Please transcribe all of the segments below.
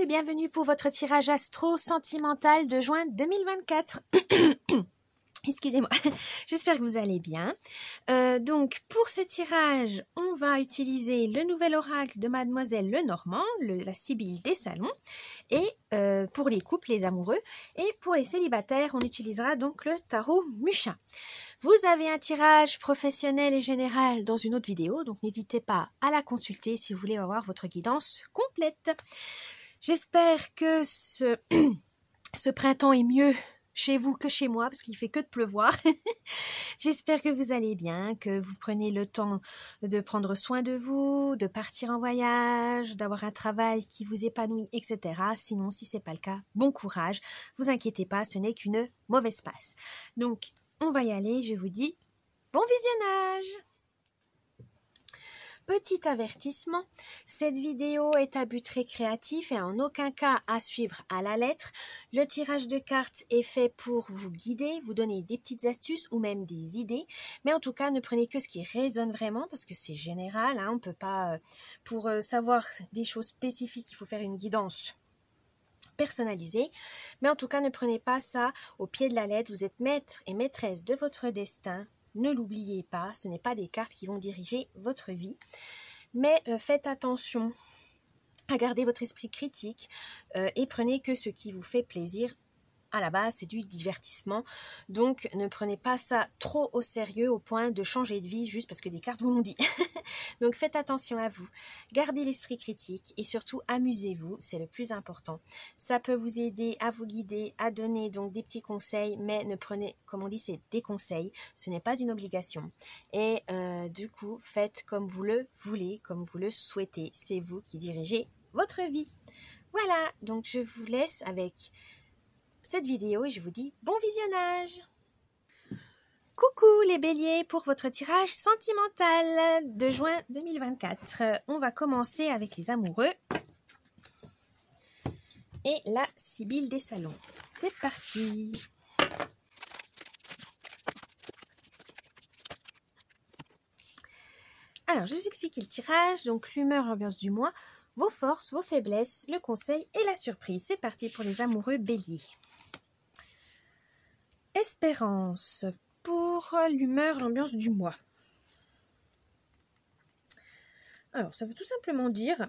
et bienvenue pour votre tirage astro sentimental de juin 2024. Excusez-moi, j'espère que vous allez bien. Donc, pour ce tirage, on va utiliser le nouvel oracle de Mademoiselle Lenormand, la Sibylle des Salons, et pour les couples, les amoureux, et pour les célibataires, on utilisera donc le tarot Mucha. Vous avez un tirage professionnel et général dans une autre vidéo, donc n'hésitez pas à la consulter si vous voulez avoir votre guidance complète. J'espère que ce printemps est mieux chez vous que chez moi, parce qu'il fait que de pleuvoir. J'espère que vous allez bien, que vous prenez le temps de prendre soin de vous, de partir en voyage, d'avoir un travail qui vous épanouit, etc. Sinon, si c'est pas le cas, bon courage. Vous inquiétez pas, ce n'est qu'une mauvaise passe. Donc, on va y aller, je vous dis bon visionnage! Petit avertissement, cette vidéo est à but récréatif et en aucun cas à suivre à la lettre. Le tirage de cartes est fait pour vous guider, vous donner des petites astuces ou même des idées. Mais en tout cas, ne prenez que ce qui résonne vraiment parce que c'est général. On ne peut pas, pour savoir des choses spécifiques, il faut faire une guidance personnalisée. Mais en tout cas, ne prenez pas ça au pied de la lettre. Vous êtes maître et maîtresse de votre destin. Ne l'oubliez pas, ce n'est pas des cartes qui vont diriger votre vie. Mais faites attention à garder votre esprit critique et prenez que ce qui vous fait plaisir. À la base, c'est du divertissement. Donc, ne prenez pas ça trop au sérieux au point de changer de vie juste parce que des cartes vous l'ont dit. Donc, faites attention à vous. Gardez l'esprit critique et surtout, amusez-vous. C'est le plus important. Ça peut vous aider à vous guider, à donner donc des petits conseils, mais ne prenez, comme on dit, c'est des conseils. Ce n'est pas une obligation. Et du coup, faites comme vous le voulez, comme vous le souhaitez. C'est vous qui dirigez votre vie. Voilà, donc je vous laisse avec cette vidéo et je vous dis bon visionnage. Coucou les béliers pour votre tirage sentimental de juin 2024. On va commencer avec les amoureux et la Sibylle des Salons. C'est parti. Alors, je vous explique le tirage. Donc, l'humeur, l'ambiance du mois, vos forces, vos faiblesses, le conseil et la surprise. C'est parti pour les amoureux béliers. Espérance pour l'humeur, l'ambiance du mois. Alors, ça veut tout simplement dire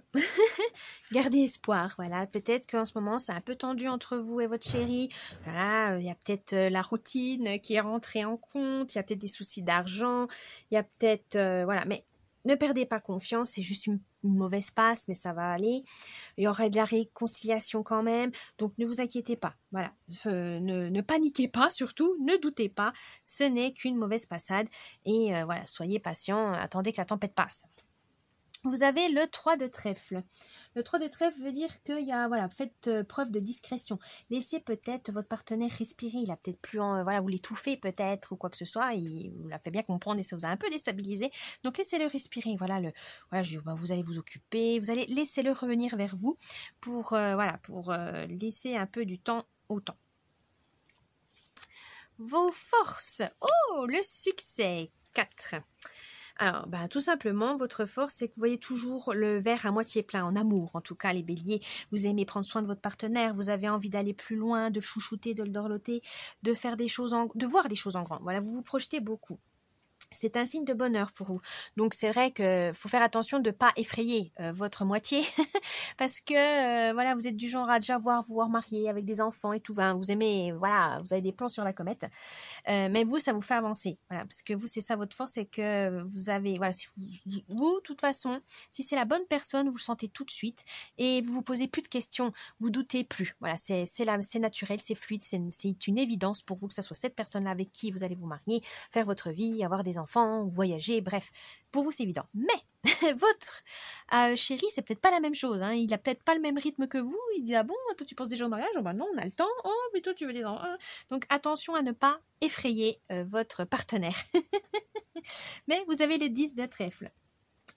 garder espoir. Voilà, peut-être qu'en ce moment, c'est un peu tendu entre vous et votre chéri. Voilà, il y a peut-être la routine qui est rentrée en compte. Il y a peut-être des soucis d'argent. Il y a peut-être, voilà, mais ne perdez pas confiance. C'est juste une mauvaise passe, mais ça va aller. Il y aura de la réconciliation quand même. Donc, ne vous inquiétez pas. Voilà, ne paniquez pas surtout. Ne doutez pas. Ce n'est qu'une mauvaise passade. Et voilà, soyez patient. Attendez que la tempête passe. Vous avez le 3 de trèfle. Le 3 de trèfle veut dire que voilà, faites preuve de discrétion. Laissez peut-être votre partenaire respirer. Il a peut-être plus, voilà, vous l'étouffez peut-être ou quoi que ce soit. Il vous l'a fait bien comprendre et ça vous a un peu déstabilisé. Donc laissez-le respirer. Voilà, vous allez vous occuper. Vous allez laisser-le revenir vers vous pour, laisser un peu du temps au temps. Vos forces. Oh, le succès. 4. Alors, tout simplement, votre force, c'est que vous voyez toujours le verre à moitié plein, en amour. En tout cas, les béliers, vous aimez prendre soin de votre partenaire, vous avez envie d'aller plus loin, de le chouchouter, de le dorloter, de faire des choses de voir des choses en grand. Voilà, vous vous projetez beaucoup. C'est un signe de bonheur pour vous. Donc, c'est vrai qu'il faut faire attention de ne pas effrayer votre moitié parce que, voilà, vous êtes du genre à déjà vous voir marié avec des enfants et tout. Vous aimez, voilà, vous avez des plans sur la comète. Mais vous, ça vous fait avancer. Voilà, parce que vous, c'est ça votre force, c'est que vous avez, voilà, si vous, de toute façon, si c'est la bonne personne, vous le sentez tout de suite et vous vous posez plus de questions, vous doutez plus. Voilà, c'est naturel, c'est fluide, c'est une évidence pour vous que ça soit cette personne-là avec qui vous allez vous marier, faire votre vie, avoir des enfants, voyager, bref. Pour vous, c'est évident. Mais votre chéri, c'est peut-être pas la même chose. Il a peut-être pas le même rythme que vous. Il dit, ah bon, toi tu penses déjà au mariage? Oh non, on a le temps. Oh, mais toi tu veux des enfants. Donc attention à ne pas effrayer votre partenaire. Mais vous avez le 10 de trèfle.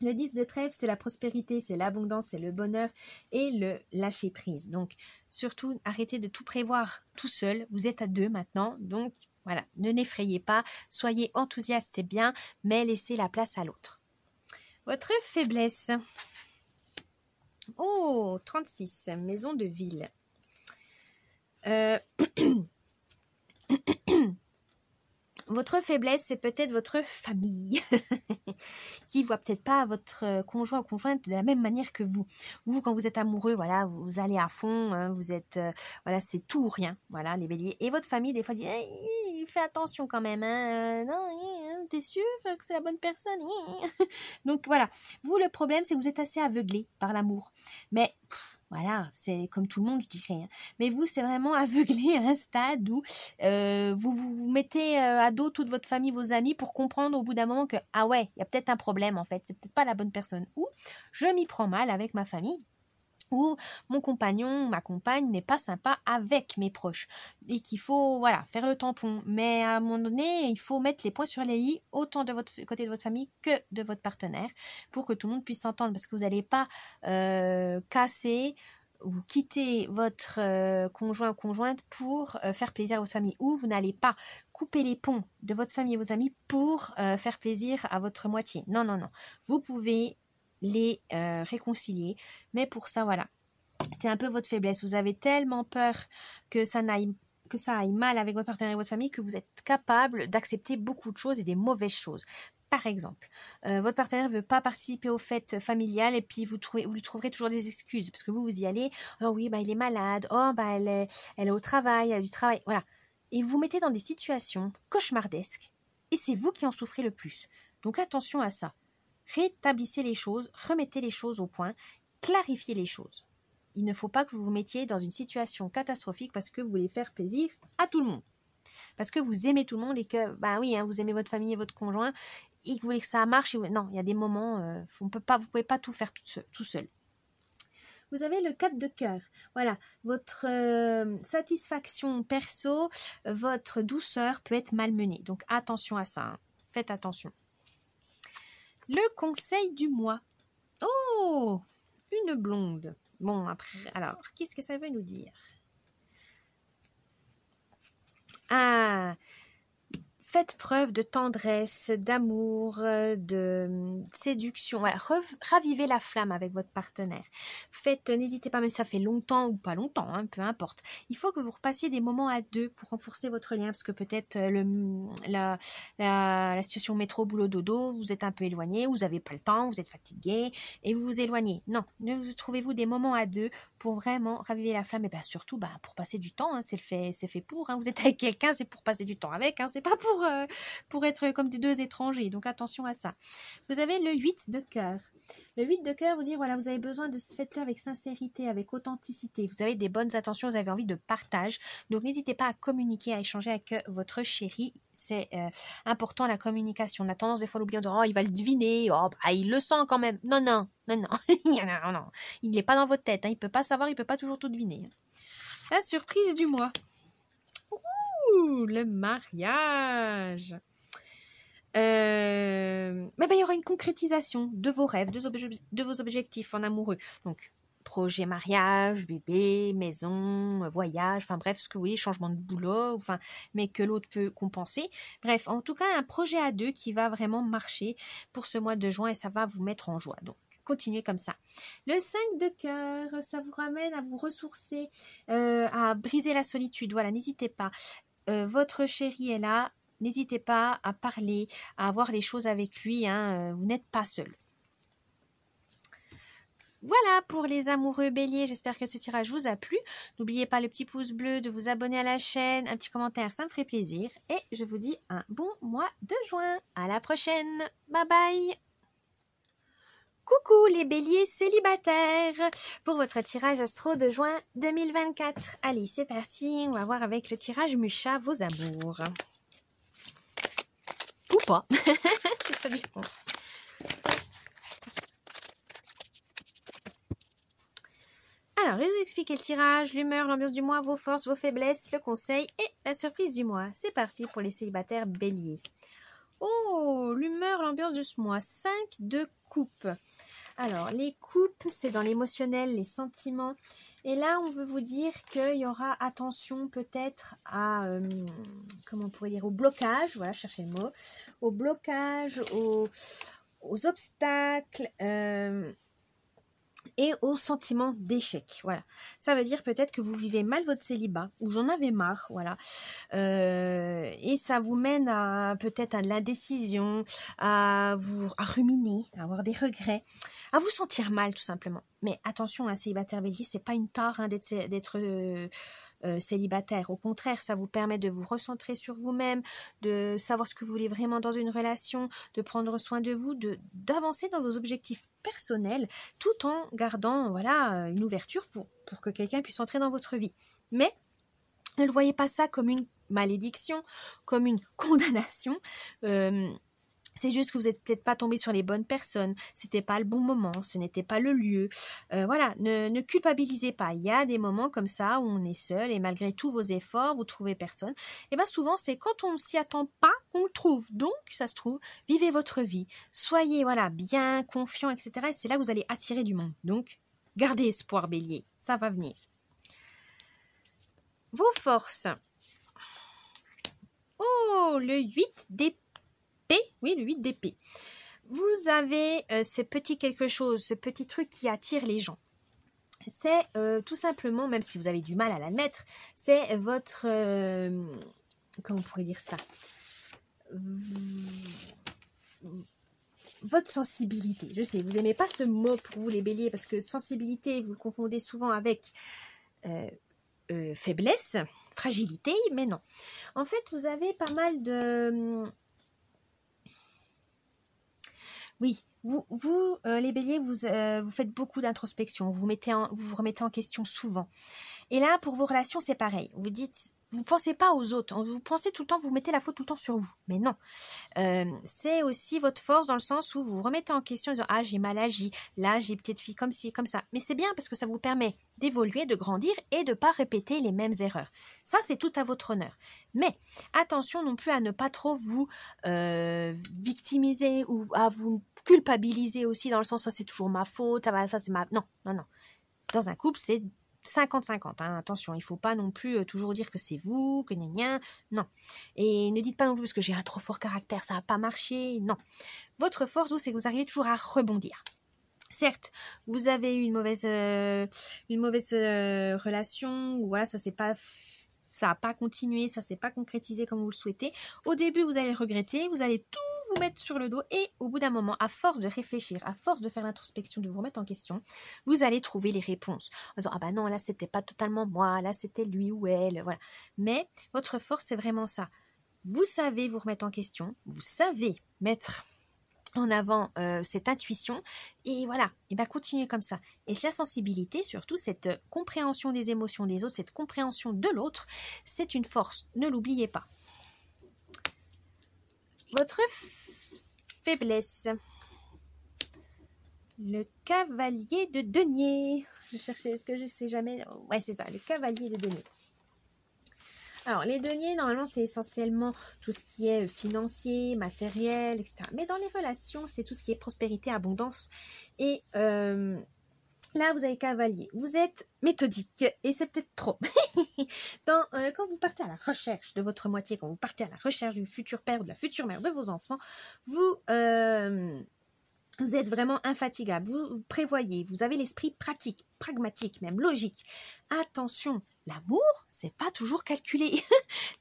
Le 10 de trèfle, c'est la prospérité, c'est l'abondance, c'est le bonheur et le lâcher prise. Donc surtout, arrêtez de tout prévoir tout seul. Vous êtes à 2 maintenant, donc voilà, ne n'effrayez pas. Soyez enthousiaste, c'est bien, mais laissez la place à l'autre. Votre faiblesse. Oh, 36, maison de ville. Votre faiblesse, c'est peut-être votre famille qui voit peut-être pas votre conjoint ou conjointe de la même manière que vous. Vous, quand vous êtes amoureux, voilà, vous allez à fond, hein, vous êtes, voilà, c'est tout ou rien, voilà, les béliers. Et votre famille, des fois, dit, hey, fais attention quand même, hein, non, t'es sûr que c'est la bonne personne? Donc voilà, vous, le problème, c'est que vous êtes assez aveuglé par l'amour. Mais voilà, c'est comme tout le monde, je dirais. Hein. Mais vous, c'est vraiment aveuglé à un stade où vous mettez à dos toute votre famille, vos amis, pour comprendre au bout d'un moment que, ah ouais, il y a peut-être un problème en fait, c'est peut-être pas la bonne personne. Ou je m'y prends mal avec ma famille. Ou mon compagnon, ma compagne n'est pas sympa avec mes proches et qu'il faut voilà faire le tampon. Mais à un moment donné, il faut mettre les points sur les i autant de votre côté de votre famille que de votre partenaire pour que tout le monde puisse s'entendre parce que vous n'allez pas casser ou quitter votre conjoint ou conjointe pour faire plaisir à votre famille ou vous n'allez pas couper les ponts de votre famille et vos amis pour faire plaisir à votre moitié. Non, non, non. Vous pouvez les réconcilier. Mais pour ça, voilà, c'est un peu votre faiblesse. Vous avez tellement peur que ça aille mal avec votre partenaire et votre famille que vous êtes capable d'accepter beaucoup de choses et des mauvaises choses. Par exemple, votre partenaire ne veut pas participer aux fêtes familiales et puis vous lui trouverez toujours des excuses parce que vous y allez. Oh oui, bah il est malade. Oh bah elle est au travail, elle a du travail. Voilà. Et vous vous mettez dans des situations cauchemardesques et c'est vous qui en souffrez le plus. Donc attention à ça. Rétablissez les choses, remettez les choses au point, clarifiez les choses. Il ne faut pas que vous vous mettiez dans une situation catastrophique parce que vous voulez faire plaisir à tout le monde. Parce que vous aimez tout le monde et que, bah oui, hein, vous aimez votre famille et votre conjoint et que vous voulez que ça marche. Non, il y a des moments, vous ne pouvez pas tout faire tout seul. Vous avez le 4 de cœur. Voilà, votre satisfaction perso, votre douceur peut être malmenée. Donc attention à ça, hein. Faites attention. Le conseil du mois. Oh, une blonde. Bon, après, alors, qu'est-ce que ça veut nous dire? Ah, faites preuve de tendresse, d'amour, de séduction. Voilà, ravivez la flamme avec votre partenaire. N'hésitez pas, même si ça fait longtemps ou pas longtemps, hein, peu importe. Il faut que vous repassiez des moments à deux pour renforcer votre lien, parce que peut-être la situation métro, boulot, dodo, vous êtes un peu éloigné, vous n'avez pas le temps, vous êtes fatigué et vous vous éloignez. Non, trouvez-vous des moments à deux pour vraiment raviver la flamme et bien surtout pour passer du temps. Hein, c'est fait pour. Hein, vous êtes avec quelqu'un, c'est pour passer du temps avec. Hein, c'est pas pour être comme des deux étrangers. Donc attention à ça. Vous avez le 8 de cœur. Le 8 de cœur vous dit voilà, vous avez besoin de faites-le avec sincérité, avec authenticité. Vous avez des bonnes intentions, vous avez envie de partage. Donc n'hésitez pas à communiquer, à échanger avec votre chéri. C'est important la communication. On a tendance des fois à l'oublier en disant oh il va le deviner, oh bah, il le sent quand même. Non, non, non, non. non. Il n'est pas dans votre tête, hein. Il ne peut pas savoir, il ne peut pas toujours tout deviner. La surprise du mois. Ouh, le mariage. Il y aura une concrétisation de vos rêves, de vos objectifs en amoureux. Donc, projet mariage, bébé, maison, voyage, enfin bref, ce que vous voulez, changement de boulot, enfin, mais que l'autre peut compenser. Bref, en tout cas, un projet à deux qui va vraiment marcher pour ce mois de juin et ça va vous mettre en joie. Donc, continuez comme ça. Le 5 de cœur, ça vous ramène à vous ressourcer, à briser la solitude. Voilà, n'hésitez pas. Votre chéri est là. N'hésitez pas à parler, à voir les choses avec lui. Hein, vous n'êtes pas seul. Voilà pour les amoureux béliers, j'espère que ce tirage vous a plu. N'oubliez pas le petit pouce bleu, de vous abonner à la chaîne, un petit commentaire, ça me ferait plaisir. Et je vous dis un bon mois de juin. À la prochaine. Bye bye. Coucou les béliers célibataires pour votre tirage astro de juin 2024. Allez, c'est parti, on va voir avec le tirage Mucha vos amours. Ou pas, ça dépend. Alors, je vais vous expliquer le tirage, l'humeur, l'ambiance du mois, vos forces, vos faiblesses, le conseil et la surprise du mois. C'est parti pour les célibataires béliers. Oh, l'humeur, l'ambiance de ce mois. 5 de coupe. Alors, les coupes, c'est dans l'émotionnel, les sentiments. Et là, on veut vous dire qu'il y aura attention peut-être à, comment on pourrait dire, au blocage. Voilà, cherchez le mot. Au blocage, aux obstacles. et au sentiment d'échec. Voilà. Ça veut dire peut-être que vous vivez mal votre célibat, ou j'en avais marre, voilà. Et ça vous mène à peut-être à de l'indécision, à ruminer, à avoir des regrets, à vous sentir mal tout simplement. Mais attention, un célibataire bélier, c'est pas une tare hein, d'être célibataire. Au contraire, ça vous permet de vous recentrer sur vous-même, de savoir ce que vous voulez vraiment dans une relation, de prendre soin de vous, d'avancer dans vos objectifs personnels, tout en gardant voilà une ouverture pour que quelqu'un puisse entrer dans votre vie. Mais ne le voyez pas ça comme une malédiction, comme une condamnation. C'est juste que vous n'êtes peut-être pas tombé sur les bonnes personnes, c'était pas le bon moment, ce n'était pas le lieu. Voilà, ne culpabilisez pas. Il y a des moments comme ça où on est seul et malgré tous vos efforts, vous trouvez personne. Et bien souvent, c'est quand on ne s'y attend pas qu'on le trouve. Donc, ça se trouve, vivez votre vie. Soyez voilà bien confiant, etc. Et c'est là que vous allez attirer du monde. Donc, gardez espoir, bélier. Ça va venir. Vos forces. Oh, le 8 d'épée. Oui, le 8 d'épée. Vous avez ce petit quelque chose, ce petit truc qui attire les gens. C'est tout simplement, même si vous avez du mal à l'admettre, c'est votre... comment on pourrait dire ça? Votre sensibilité. Je sais, vous n'aimez pas ce mot pour vous les béliers, parce que sensibilité, vous le confondez souvent avec... faiblesse, fragilité, mais non. En fait, vous avez pas mal de... Oui, vous les béliers, vous faites beaucoup d'introspection, vous vous remettez en question souvent. Et là, pour vos relations, c'est pareil. Vous dites, vous pensez pas aux autres, vous pensez tout le temps, vous mettez la faute tout le temps sur vous. Mais non, c'est aussi votre force dans le sens où vous vous remettez en question en disant, ah, j'ai mal agi, là, j'ai petite fille comme ci, comme ça. Mais c'est bien parce que ça vous permet d'évoluer, de grandir et de pas répéter les mêmes erreurs. Ça, c'est tout à votre honneur. Mais attention non plus à ne pas trop vous victimiser ou à vous culpabiliser aussi dans le sens, ça c'est toujours ma faute, ça c'est ma... Non, non, non. Dans un couple, c'est 50-50, hein. Attention, il ne faut pas non plus toujours dire que c'est vous, que gna, non. Et ne dites pas non plus parce que j'ai un trop fort caractère, ça va pas marcher, non. Votre force, vous, c'est que vous arrivez toujours à rebondir. Certes, vous avez eu une mauvaise relation, ou voilà, ça n'a pas continué, ça s'est pas concrétisé comme vous le souhaitez. Au début, vous allez regretter, vous allez tout vous mettre sur le dos et au bout d'un moment, à force de réfléchir, à force de faire l'introspection, de vous remettre en question, vous allez trouver les réponses. En disant, ah bah non, là, c'était pas totalement moi, là, c'était lui ou elle, voilà. Mais votre force, c'est vraiment ça. Vous savez vous remettre en question, vous savez mettre en avant cette intuition et voilà, et ben continuez comme ça. Et la sensibilité, surtout cette compréhension des émotions des autres, cette compréhension de l'autre, c'est une force, ne l'oubliez pas. Votre faiblesse. Le cavalier de denier. Je cherchais, est-ce que je sais jamais? Ouais, c'est ça, le cavalier de denier. Alors, les deniers, normalement, c'est essentiellement tout ce qui est financier, matériel, etc. Mais dans les relations, c'est tout ce qui est prospérité, abondance. Et là, vous avez cavalier. Vous êtes méthodique et c'est peut-être trop. Quand vous partez à la recherche de votre moitié, quand vous partez à la recherche du futur père ou de la future mère de vos enfants, vous êtes vraiment infatigable, vous prévoyez, vous avez l'esprit pratique, pragmatique, même logique. Attention, l'amour, c'est pas toujours calculé.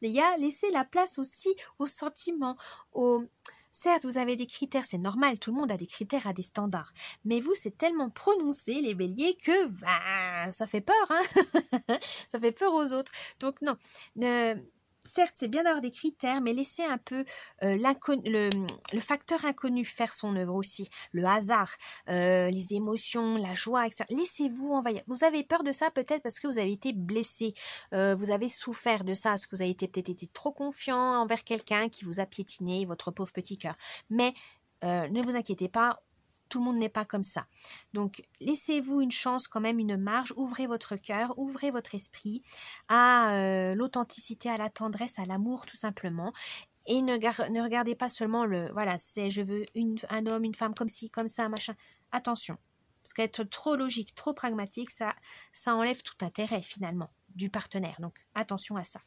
Les gars, laissez la place aussi aux sentiments, Certes, vous avez des critères, c'est normal, tout le monde a des critères, a des standards. Mais vous, c'est tellement prononcé, les béliers, que ça fait peur, hein. Ça fait peur aux autres. Donc non, certes, c'est bien d'avoir des critères, mais laissez un peu le facteur inconnu faire son œuvre aussi. Le hasard, les émotions, la joie, etc. Laissez-vous envahir. Vous avez peur de ça peut-être parce que vous avez été blessé. Vous avez souffert de ça, parce que vous avez peut-être été trop confiant envers quelqu'un qui vous a piétiné, votre pauvre petit cœur. Mais ne vous inquiétez pas. Tout le monde n'est pas comme ça. Donc, laissez-vous une chance, quand même, une marge. Ouvrez votre cœur, ouvrez votre esprit à l'authenticité, à la tendresse, à l'amour, tout simplement. Et ne regardez pas seulement voilà, c'est je veux un homme, une femme comme ci, comme ça, machin. Attention. Parce qu'être trop logique, trop pragmatique, ça enlève tout intérêt, finalement, du partenaire. Donc, attention à ça.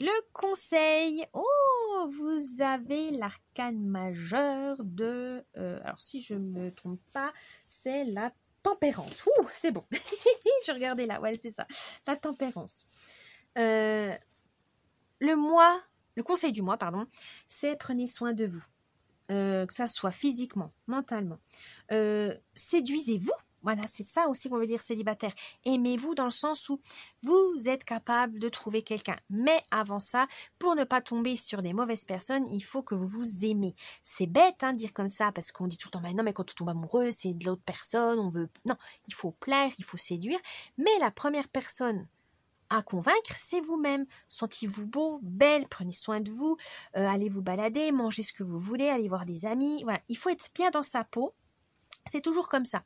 Le conseil, oh, vous avez l'arcane majeur de, alors si je me trompe pas, c'est la tempérance. Ouh, c'est bon. Je regardais là, ouais, c'est ça, la tempérance. Le conseil du mois, pardon, c'est prenez soin de vous. Que ça soit physiquement, mentalement. Séduisez-vous. Voilà, c'est ça aussi qu'on veut dire célibataire. Aimez-vous dans le sens où vous êtes capable de trouver quelqu'un. Mais avant ça, pour ne pas tomber sur des mauvaises personnes, il faut que vous vous aimez. C'est bête de dire comme ça, parce qu'on dit tout le temps, bah non, mais quand on tombe amoureux, c'est de l'autre personne, on veut... Non, il faut plaire, il faut séduire. Mais la première personne à convaincre, c'est vous-même. Sentez-vous beau, belle, prenez soin de vous, allez vous balader, mangez ce que vous voulez, allez voir des amis. Voilà, il faut être bien dans sa peau. C'est toujours comme ça.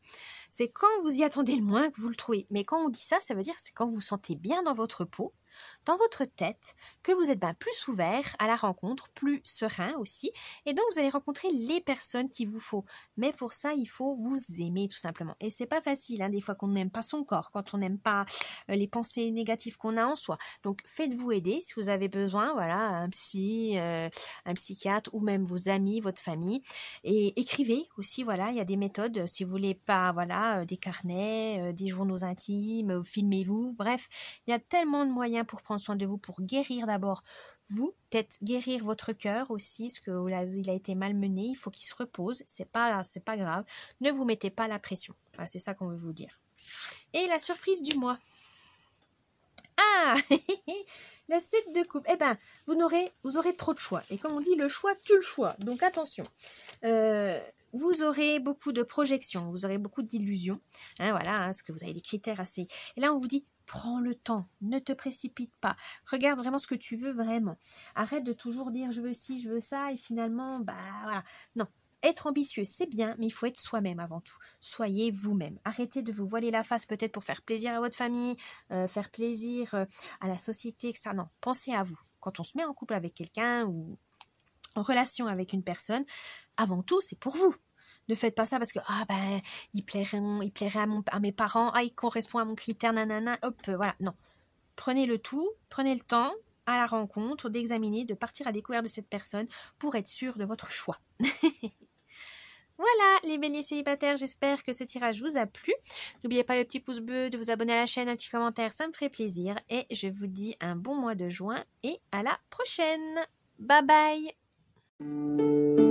C'est quand vous y attendez le moins que vous le trouvez. Mais quand on dit ça, ça veut dire c'est quand vous vous sentez bien dans votre peau, dans votre tête, que vous êtes plus ouvert à la rencontre, plus serein aussi. Et donc, vous allez rencontrer les personnes qu'il vous faut. Mais pour ça, il faut vous aimer tout simplement. Et c'est pas facile, des fois qu'on n'aime pas son corps, quand on n'aime pas les pensées négatives qu'on a en soi. Donc, faites-vous aider si vous avez besoin, voilà, un psy, un psychiatre ou même vos amis, votre famille. Et écrivez aussi, voilà, il y a des méthodes. Si vous voulez pas, voilà, des carnets, des journaux intimes, filmez-vous. Bref, il y a tellement de moyens pour prendre soin de vous, pour guérir d'abord vous, peut-être guérir votre cœur aussi, parce qu'il a été malmené, il faut qu'il se repose, c'est pas grave, ne vous mettez pas la pression, voilà, c'est ça qu'on veut vous dire. Et la surprise du mois. Ah, la 7 de coupe. Eh ben, vous aurez trop de choix. Et comme on dit, le choix tue le choix. Donc attention. Vous aurez beaucoup de projections, vous aurez beaucoup d'illusions. Voilà, parce que vous avez des critères assez. Et là, on vous dit, prends le temps, ne te précipite pas. Regarde vraiment ce que tu veux vraiment. Arrête de toujours dire je veux ci, je veux ça, et finalement, voilà. Non. Être ambitieux, c'est bien, mais il faut être soi-même avant tout. Soyez vous-même. Arrêtez de vous voiler la face peut-être pour faire plaisir à votre famille, faire plaisir à la société, etc. Non, pensez à vous. Quand on se met en couple avec quelqu'un ou en relation avec une personne, avant tout, c'est pour vous. Ne faites pas ça parce que il plairait à mes parents, il correspond à mon critère, nanana, hop, voilà. Non. Prenez le tout, prenez le temps à la rencontre, d'examiner, de partir à découvert de cette personne pour être sûr de votre choix. Voilà les béliers célibataires, j'espère que ce tirage vous a plu. N'oubliez pas le petit pouce bleu, de vous abonner à la chaîne, un petit commentaire, ça me ferait plaisir. Et je vous dis un bon mois de juin et à la prochaine. Bye bye.